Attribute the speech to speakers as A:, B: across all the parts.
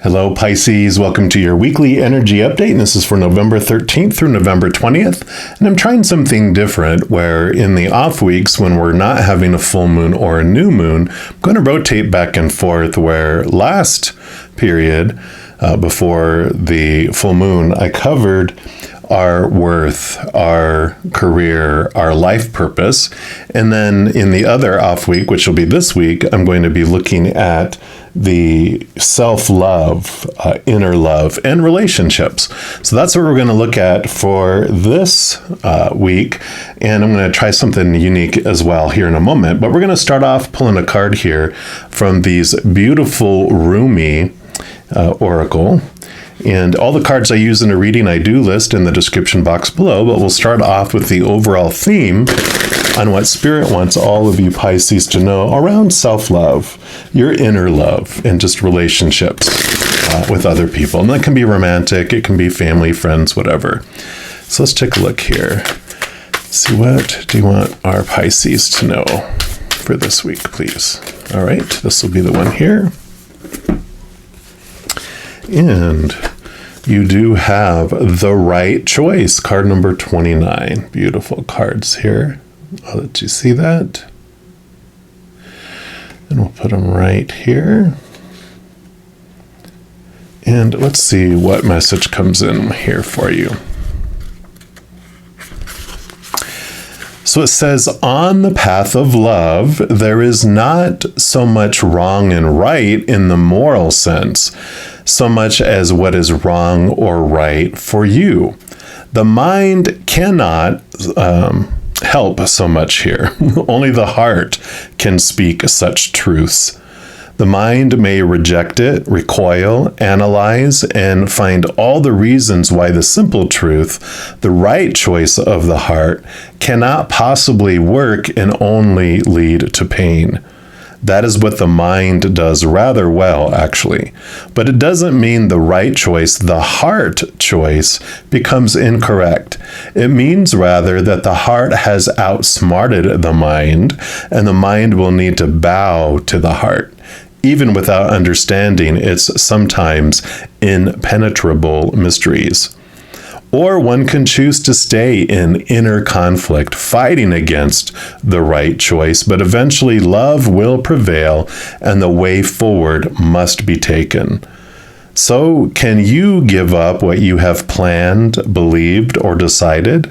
A: Hello, Pisces. Welcome to your weekly energy update. And this is for November 13th through November 20th. And I'm trying something different where in the off weeks when we're not having a full moon or a new moon, I'm going to rotate back and forth where last period before the full moon, I covered our worth, our career, our life purpose. And then in the other off week, which will be this week, I'm going to be looking at the self-love, inner love, and relationships. So that's what we're going to look at for this week. And I'm going to try something unique as well here in a moment. But we're going to start off pulling a card here from these beautiful Rumi oracle. And all the cards I use in a reading I do list in the description box below, but we'll start off with the overall theme on what Spirit wants all of you Pisces to know around self-love, your inner love, and just relationships with other people. And that can be romantic, it can be family, friends, whatever. So let's take a look here. See, what do you want our Pisces to know for this week, please? All right, this will be the one here. And you do have the right choice, card number 29. Beautiful cards here. I'll let you see that. And we'll put them right here. And let's see what message comes in here for you. So it says, on the path of love, there is not so much wrong and right in the moral sense, so much as what is wrong or right for you. The mind cannot help so much here. Only the heart can speak such truths. The mind may reject it, recoil, analyze, and find all the reasons why the simple truth, the right choice of the heart, cannot possibly work and only lead to pain. That is what the mind does rather well, actually. But it doesn't mean the right choice, the heart choice, becomes incorrect. It means rather that the heart has outsmarted the mind, and the mind will need to bow to the heart, even without understanding its sometimes impenetrable mysteries. Or one can choose to stay in inner conflict, fighting against the right choice, but eventually love will prevail and the way forward must be taken. So, can you give up what you have planned, believed, or decided?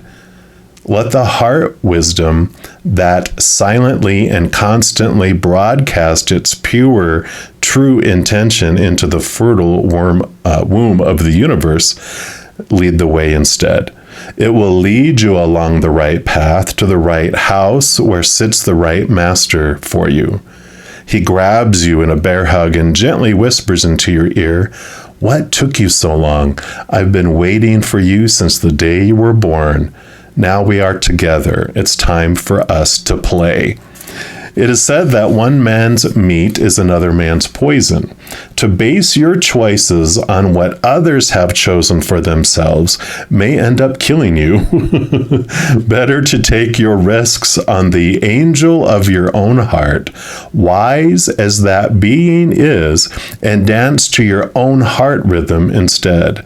A: Let the heart wisdom that silently and constantly broadcasts its pure, true intention into the fertile womb of the universe lead the way instead. It will lead you along the right path to the right house where sits the right master for you. He grabs you in a bear hug and gently whispers into your ear, "What took you so long? I've been waiting for you since the day you were born. Now we are together. It's time for us to play." It is said that one man's meat is another man's poison. To base your choices on what others have chosen for themselves may end up killing you. Better to take your risks on the angel of your own heart, wise as that being is, and dance to your own heart rhythm instead.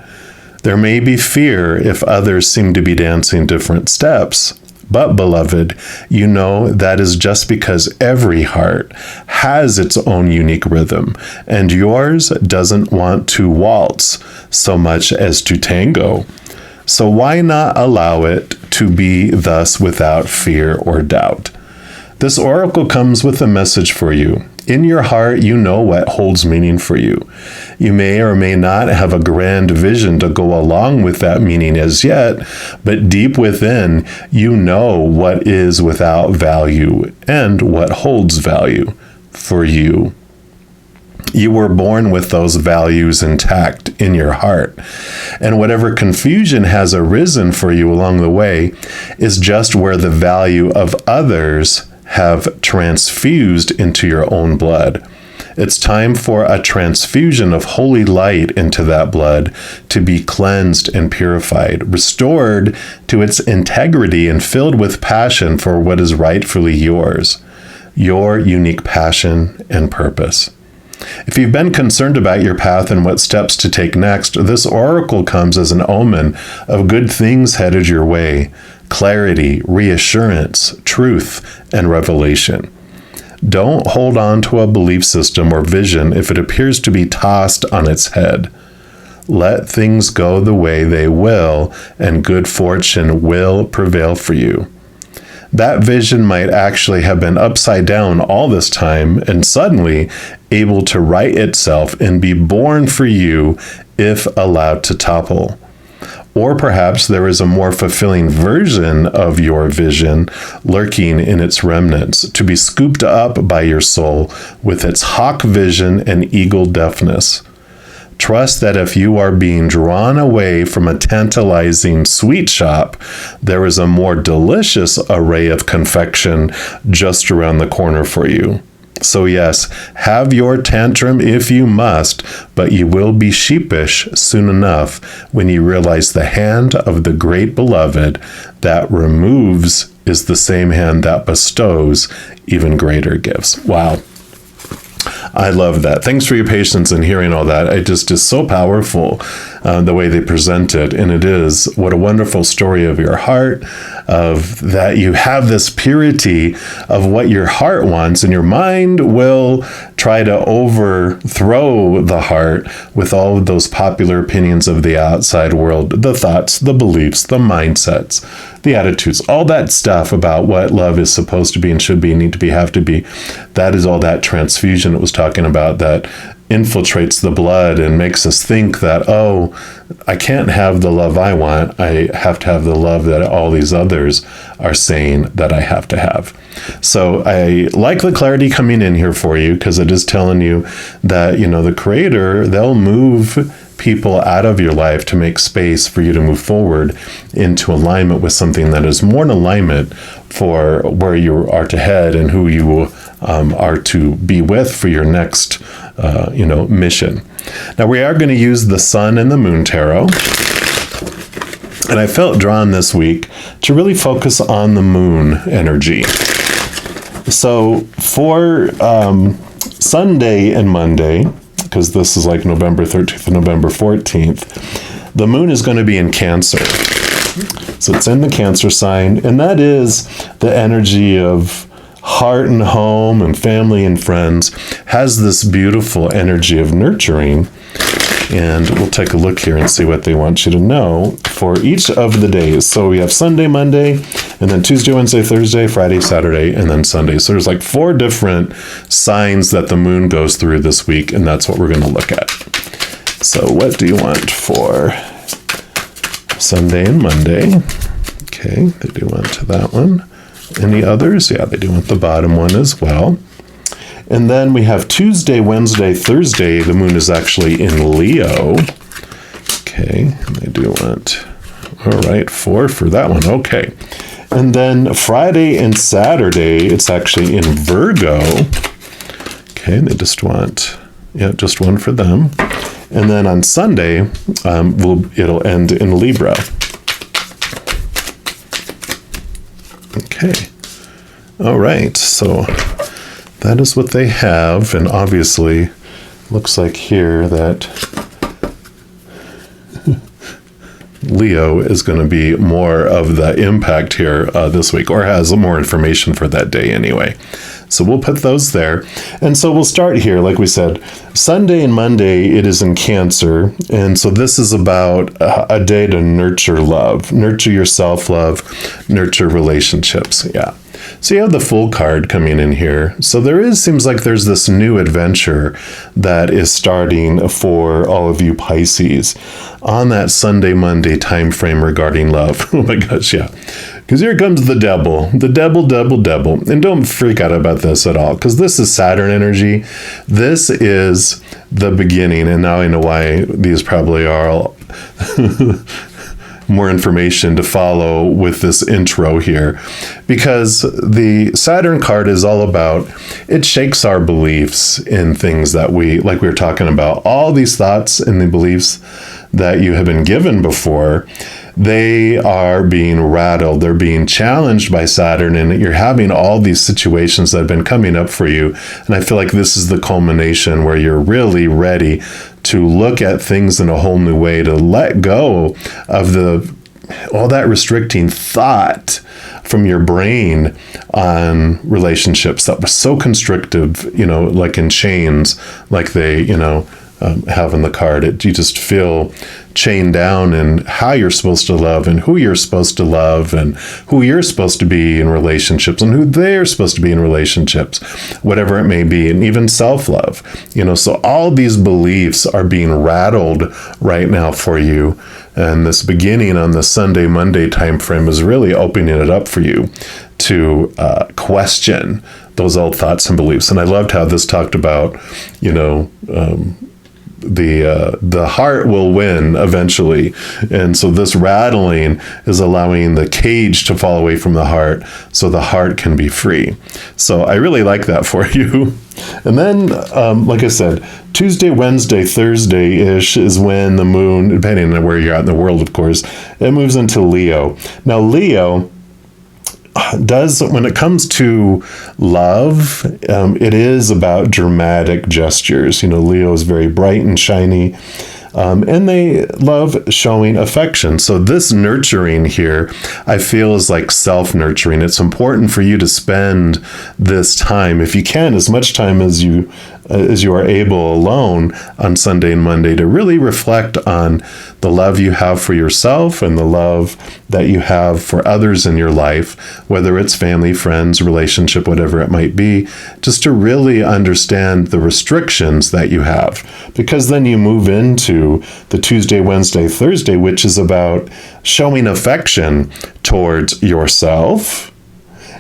A: There may be fear if others seem to be dancing different steps. But, beloved, you know that is just because every heart has its own unique rhythm, and yours doesn't want to waltz so much as to tango. So why not allow it to be thus without fear or doubt? This oracle comes with a message for you. In your heart, you know what holds meaning for you. You may or may not have a grand vision to go along with that meaning as yet, but deep within, you know what is without value and what holds value for you. You were born with those values intact in your heart. And whatever confusion has arisen for you along the way is just where the value of others have transfused into your own blood. It's time for a transfusion of holy light into that blood to be cleansed and purified, restored to its integrity and filled with passion for what is rightfully yours, your unique passion and purpose. If you've been concerned about your path and what steps to take next, this oracle comes as an omen of good things headed your way: clarity, reassurance, truth, and revelation. Don't hold on to a belief system or vision if it appears to be tossed on its head. Let things go the way they will, and good fortune will prevail for you. That vision might actually have been upside down all this time and suddenly able to right itself and be born for you if allowed to topple. Or perhaps there is a more fulfilling version of your vision lurking in its remnants, to be scooped up by your soul with its hawk vision and eagle deafness. Trust that if you are being drawn away from a tantalizing sweet shop, there is a more delicious array of confection just around the corner for you. So yes, have your tantrum if you must, but you will be sheepish soon enough when you realize the hand of the great beloved that removes is the same hand that bestows even greater gifts. Wow. I love that. Thanks for your patience in hearing all that. It just is so powerful, the way they present it. And it is, what a wonderful story of your heart, of that you have this purity of what your heart wants, and your mind will try to overthrow the heart with all of those popular opinions of the outside world, the thoughts, the beliefs, the mindsets, the attitudes, all that stuff about what love is supposed to be and should be, need to be, have to be. That is all that transfusion it was talking about that infiltrates the blood and makes us think that, oh, I can't have the love I want. I have to have the love that all these others are saying that I have to have. So I like the clarity coming in here for you, because it is telling you that, the Creator, they'll move people out of your life to make space for you to move forward into alignment with something that is more in alignment for where you are to head and who you are to be with for your next mission. Now we are going to use the Sun and the Moon Tarot. And I felt drawn this week to really focus on the moon energy. So for Sunday and Monday, because this is like November 13th and November 14th, the moon is going to be in Cancer. So it's in the Cancer sign, and that is the energy of heart and home and family and friends, has this beautiful energy of nurturing. And we'll take a look here and see what they want you to know for each of the days. So we have Sunday, Monday, and then Tuesday, Wednesday, Thursday, Friday, Saturday, and then Sunday. So there's like 4 different signs that the moon goes through this week, and that's what we're going to look at. So what do you want for Sunday and Monday? Okay, they do want that one. Any others? Yeah, they do want the bottom one as well. And then we have Tuesday, Wednesday, Thursday. The moon is actually in Leo. Okay, and they do want, all right, 4 for that one. Okay. And then Friday and Saturday, it's actually in Virgo. Okay, they just want, just one for them. And then on Sunday, it'll end in Libra. Okay. All right, so that is what they have, and obviously looks like here that Leo is going to be more of the impact here this week, or has more information for that day anyway. So we'll put those there. And so we'll start here, like we said, Sunday and Monday, it is in Cancer. And so this is about a day to nurture love, nurture your self-love, nurture relationships. Yeah. So you have the Fool card coming in here. So seems like there's this new adventure that is starting for all of you Pisces on that Sunday, Monday time frame regarding love. Oh my gosh, yeah. Because here comes the devil. The devil. And don't freak out about this at all, because this is Saturn energy. This is the beginning. And now I know why these probably are all more information to follow with this intro here, because the Saturn card is all about, it shakes our beliefs in things that we were talking about, all these thoughts and the beliefs that you have been given before. they are being rattled. They're being challenged by Saturn, and you're having all these situations that have been coming up for you. And I feel like this is the culmination where you're really ready to look at things in a whole new way, to let go of all that restricting thought from your brain on relationships that was so constrictive, like in chains, like they, have in the card. You just feel chained down in how you're supposed to love and who you're supposed to love and who you're supposed to be in relationships and who they're supposed to be in relationships, whatever it may be, and even self-love. So all these beliefs are being rattled right now for you. And this beginning on the Sunday, Monday time frame is really opening it up for you to question those old thoughts and beliefs. And I loved how this talked about, the heart will win eventually. And so this rattling is allowing the cage to fall away from the heart so the heart can be free. So I really like that for you. And then, like I said, Tuesday, Wednesday, Thursday-ish is when the moon, depending on where you're at in the world, of course, it moves into Leo. Now, Leo does, when it comes to love, it is about dramatic gestures. Leo is very bright and shiny, and they love showing affection. So this nurturing here, I feel, is like self-nurturing. It's important for you to spend this time, if you can, as much time as you are able alone on Sunday and Monday, to really reflect on the love you have for yourself and the love that you have for others in your life, whether it's family, friends, relationship, whatever it might be, just to really understand the restrictions that you have. Because then you move into the Tuesday, Wednesday, Thursday, which is about showing affection towards yourself,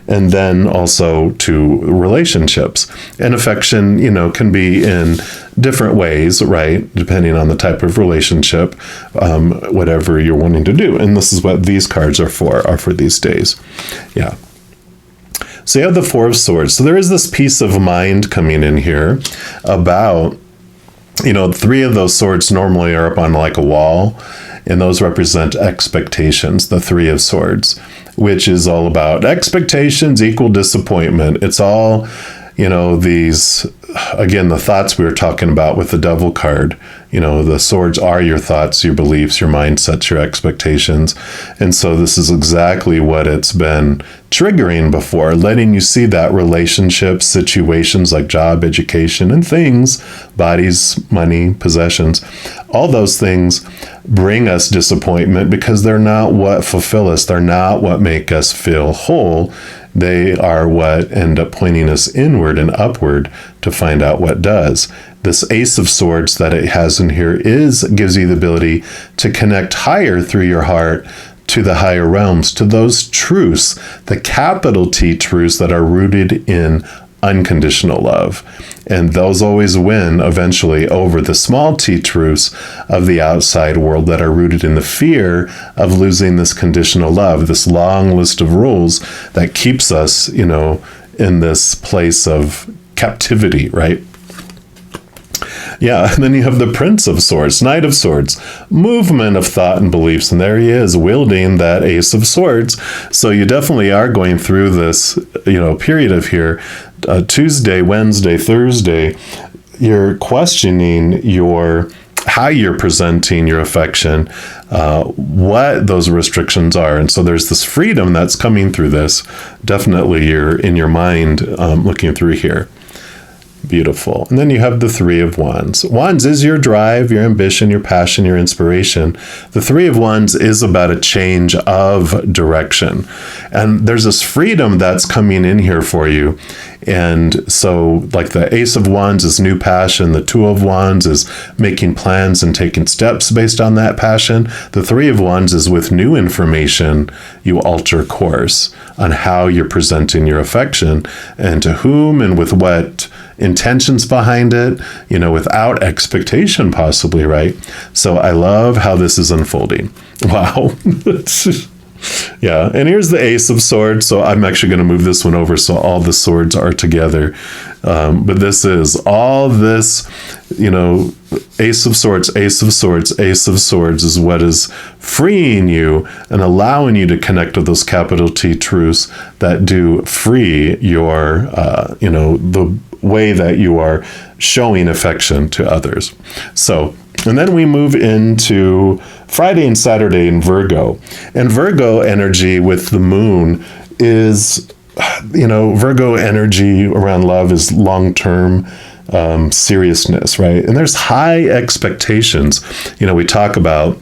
A: and then also to relationships. And affection, can be in different ways, right? Depending on the type of relationship, whatever you're wanting to do. And this is what these cards are for these days. Yeah. So you have the Four of Swords. So there is this peace of mind coming in here about, three of those swords normally are up on like a wall, and those represent expectations, the Three of Swords, which is all about expectations equal disappointment. It's all, these, again, the thoughts we were talking about with the Devil card. The swords are your thoughts, your beliefs, your mindsets, your expectations. And so this is exactly what it's been triggering before, letting you see that relationships, situations like job, education, and things, bodies, money, possessions, all those things bring us disappointment because they're not what fulfill us. They're not what make us feel whole. They are what end up pointing us inward and upward to find out what does. This Ace of Swords that it has in here gives you the ability to connect higher through your heart to the higher realms, to those truths, the capital T truths that are rooted in unconditional love. And those always win eventually over the small t truths of the outside world that are rooted in the fear of losing this conditional love, this long list of rules that keeps us, in this place of captivity, right? Yeah, and then you have the Prince of Swords, Knight of Swords, movement of thought and beliefs, and there he is wielding that Ace of Swords. So you definitely are going through this, period of here, Tuesday, Wednesday, Thursday. You're questioning how you're presenting your affection, what those restrictions are. And so there's this freedom that's coming through this. Definitely you're in your mind looking through here. Beautiful. And then you have the Three of Wands. Wands is your drive, your ambition, your passion, your inspiration. The Three of Wands is about a change of direction. And there's this freedom that's coming in here for you. And so like the Ace of Wands is new passion. The Two of Wands is making plans and taking steps based on that passion. The Three of Wands is with new information, you alter course on how you're presenting your affection and to whom and with what intentions behind it, without expectation possibly, right? So I love how this is unfolding. Wow. Yeah, and here's the Ace of Swords. So I'm actually going to move this one over so all the swords are together. But this is all this, Ace of Swords, Ace of Swords, Ace of Swords is what is freeing you and allowing you to connect to those capital T truths that do free your, the way that you are showing affection to others. So, and then we move into Friday and Saturday in Virgo. And Virgo energy with the moon is, Virgo energy around love is long-term seriousness, right? And there's high expectations. We talk about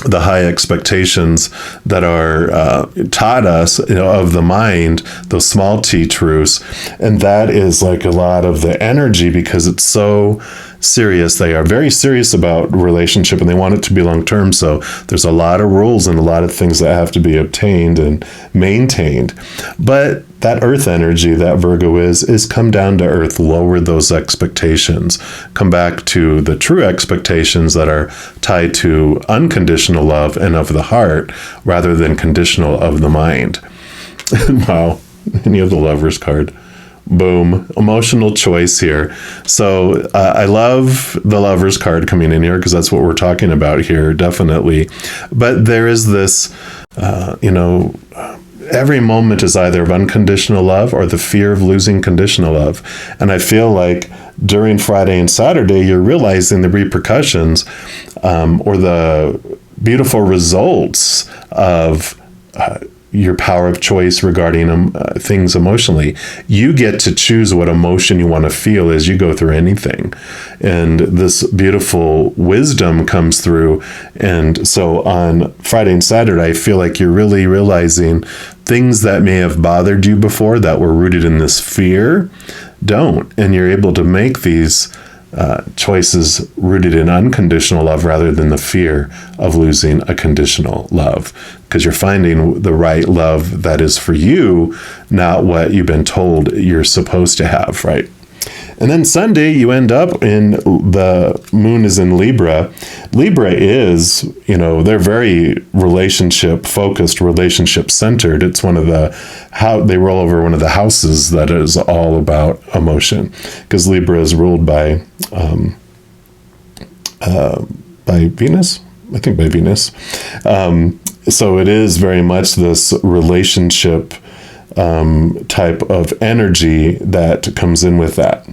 A: the high expectations that are taught us, of the mind, those small T truths. And that is like a lot of the energy because it's so serious. They are very serious about relationship and they want it to be long-term. So there's a lot of rules and a lot of things that have to be obtained and maintained. But that earth energy that Virgo is come down to earth, lower those expectations, come back to the true expectations that are tied to unconditional love and of the heart rather than conditional of the mind. Wow. And you have the Lover's card. Boom. Emotional choice here. So I love the Lover's card coming in here because that's what we're talking about here, definitely. But there is this, every moment is either of unconditional love or the fear of losing conditional love. And I feel like during Friday and Saturday, you're realizing the repercussions or the beautiful results of your power of choice regarding things emotionally. You get to choose what emotion you want to feel as you go through anything. And this beautiful wisdom comes through. And so on Friday and Saturday, I feel like you're really realizing things that may have bothered you before that were rooted in this fear don't. And you're able to make these choices rooted in unconditional love rather than the fear of losing a conditional love, because you're finding the right love that is for you, not what you've been told you're supposed to have, right? And then Sunday, you end up in the moon is in Libra. Libra is, they're very relationship focused, relationship centered. It's one of how they roll over one of the houses that is all about emotion, because Libra is ruled by Venus. I think by Venus. So it is very much this relationship type of energy that comes in with that.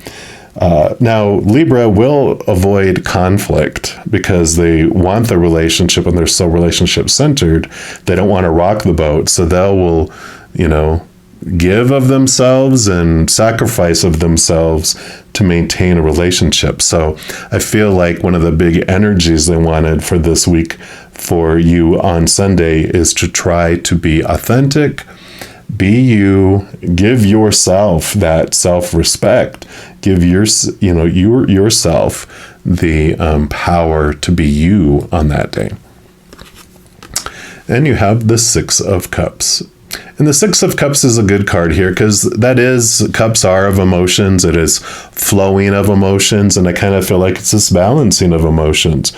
A: Now, Libra will avoid conflict because they want the relationship and they're so relationship centered. They don't want to rock the boat. So will, give of themselves and sacrifice of themselves to maintain a relationship. So I feel like one of the big energies they wanted for this week for you on Sunday is to try to be authentic, be you, give yourself that self-respect, give yourself the power to be you on that day. And you have the Six of Cups. And the Six of Cups is a good card here because cups are of emotions. It is flowing of emotions. And I kind of feel like it's this balancing of emotions.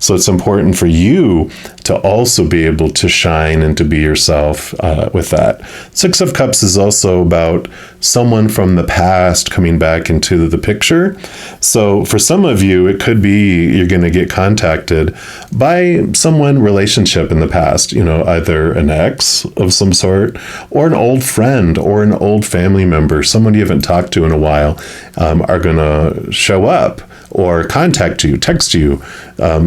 A: So it's important for you to also be able to shine and to be yourself with that. Six of Cups is also about someone from the past coming back into the picture. So for some of you, it could be you're going to get contacted by someone relationship in the past, either an ex of some sort or an old friend or an old family member, someone you haven't talked to in a while, are going to show up or contact you, text you,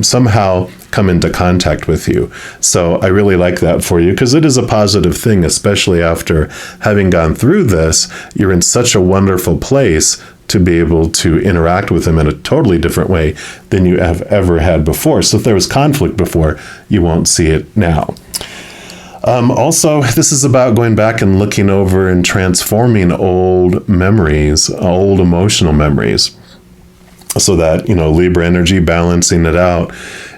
A: somehow come into contact with you. So I really like that for you because it is a positive thing, especially after having gone through this. You're in such a wonderful place to be able to interact with them in a totally different way than you have ever had before. So if there was conflict before, you won't see it now. Also, this is about going back and looking over and transforming old memories, old emotional memories. So that, Libra energy, balancing it out.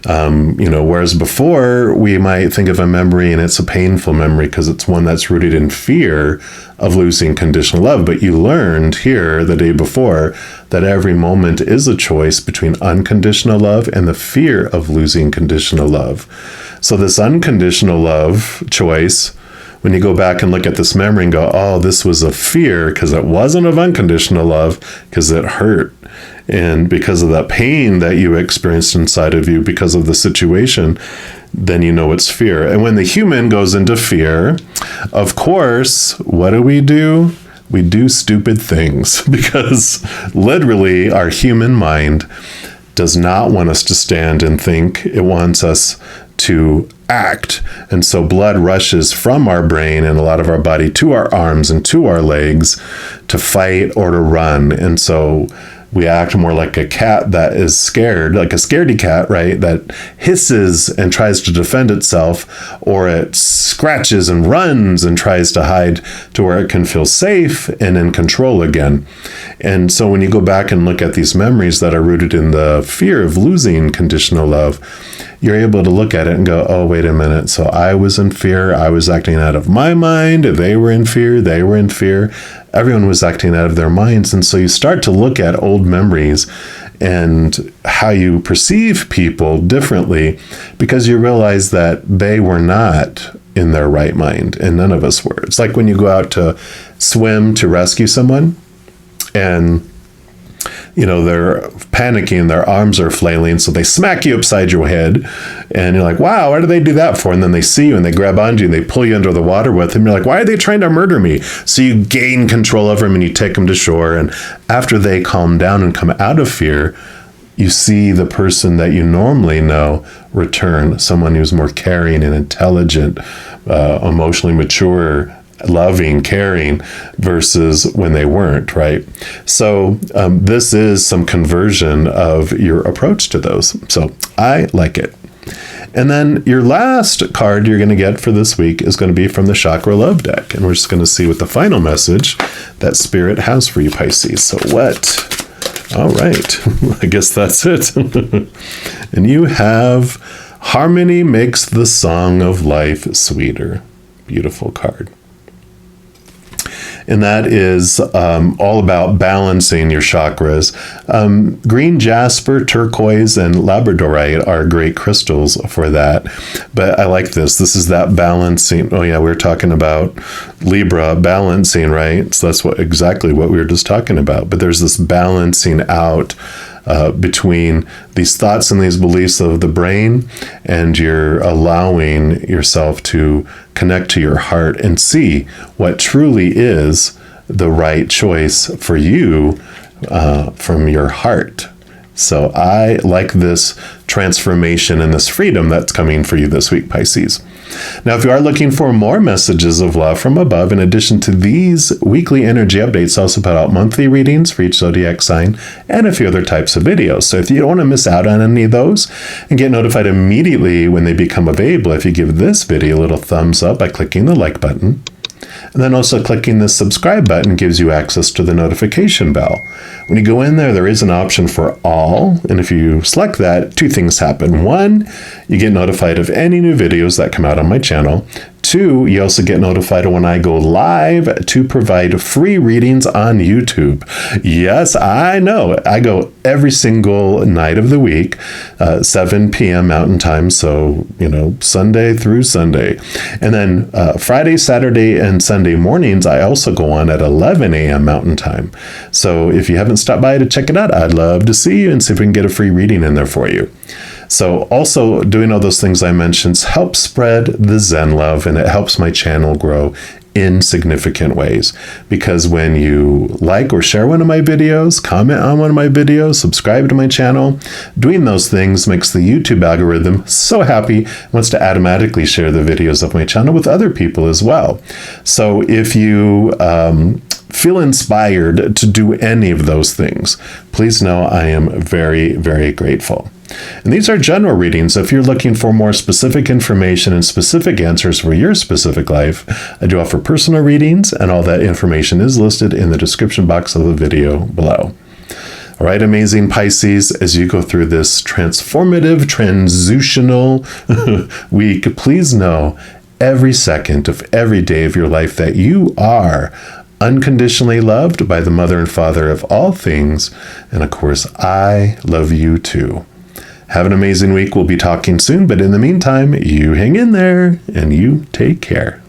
A: Whereas before we might think of a memory and it's a painful memory because it's one that's rooted in fear of losing conditional love. But you learned here the day before that every moment is a choice between unconditional love and the fear of losing conditional love. So this unconditional love choice, when you go back and look at this memory and go, oh, this was a fear because it wasn't of unconditional love, because it hurt. And because of that pain that you experienced inside of you because of the situation, then you know it's fear. And when the human goes into fear, of course, what do? We do stupid things, because literally our human mind does not want us to stand and think. It wants us to act. And so blood rushes from our brain and a lot of our body to our arms and to our legs to fight or to run. And so we act more like a cat that is scared, like a scaredy cat, right? That hisses and tries to defend itself, or it scratches and runs and tries to hide to where it can feel safe and in control again. And so when you go back and look at these memories that are rooted in the fear of losing conditional love, you're able to look at it and go, oh, wait a minute. So I was in fear. I was acting out of my mind. They were in fear. They were in fear. Everyone was acting out of their minds. And so you start to look at old memories and how you perceive people differently, because you realize that they were not in their right mind, and none of us were. It's like when you go out to swim to rescue someone, and they're panicking, their arms are flailing, so they smack you upside your head, and you're like, wow, why do they do that for? And then they see you and they grab onto you and they pull you under the water with them. You're like, why are they trying to murder me? So you gain control over them and you take them to shore. And after they calm down and come out of fear, you see the person that you normally know return, someone who's more caring and intelligent, emotionally mature, loving, caring, versus when they weren't, right? So this is some conversion of your approach to those. So I like it. And then your last card you're going to get for this week is going to be from the Chakra Love deck. And we're just going to see what the final message that Spirit has for you, Pisces. So what? All right. I guess that's it. And you have Harmony Makes the Song of Life Sweeter. Beautiful card. And that is all about balancing your chakras. Green jasper, turquoise, and labradorite are great crystals for that. But I like this. This is that balancing. Oh yeah, we were talking about Libra balancing, right? So that's exactly what we were just talking about. But there's this balancing out between these thoughts and these beliefs of the brain, and you're allowing yourself to connect to your heart and see what truly is the right choice for you from your heart. So I like this transformation and this freedom that's coming for you this week, Pisces. Now, if you are looking for more messages of love from above, in addition to these weekly energy updates, I also put out monthly readings for each zodiac sign and a few other types of videos. So if you don't want to miss out on any of those and get notified immediately when they become available, if you give this video a little thumbs up by clicking the like button, and then also clicking the subscribe button gives you access to the notification bell. When you go in there, there is an option for all. And if you select that, two things happen. One, you get notified of any new videos that come out on my channel. Two, you also get notified when I go live to provide free readings on YouTube. Yes, I know. I go every single night of the week, 7 p.m. Mountain Time. So, Sunday through Sunday. And then Friday, Saturday, and Sunday mornings, I also go on at 11 a.m. Mountain Time. So if you haven't stopped by to check it out, I'd love to see you and see if we can get a free reading in there for you. So also doing all those things I mentioned helps spread the Zen love, and it helps my channel grow in significant ways. Because when you like or share one of my videos, comment on one of my videos, subscribe to my channel, doing those things makes the YouTube algorithm so happy, it wants to automatically share the videos of my channel with other people as well. So if you feel inspired to do any of those things, please know I am very, very grateful. And these are general readings. If you're looking for more specific information and specific answers for your specific life, I do offer personal readings, and all that information is listed in the description box of the video below. All right, amazing Pisces, as you go through this transformative, transitional week, please know every second of every day of your life that you are unconditionally loved by the Mother and Father of all things. And of course, I love you too. Have an amazing week. We'll be talking soon. But in the meantime, you hang in there and you take care.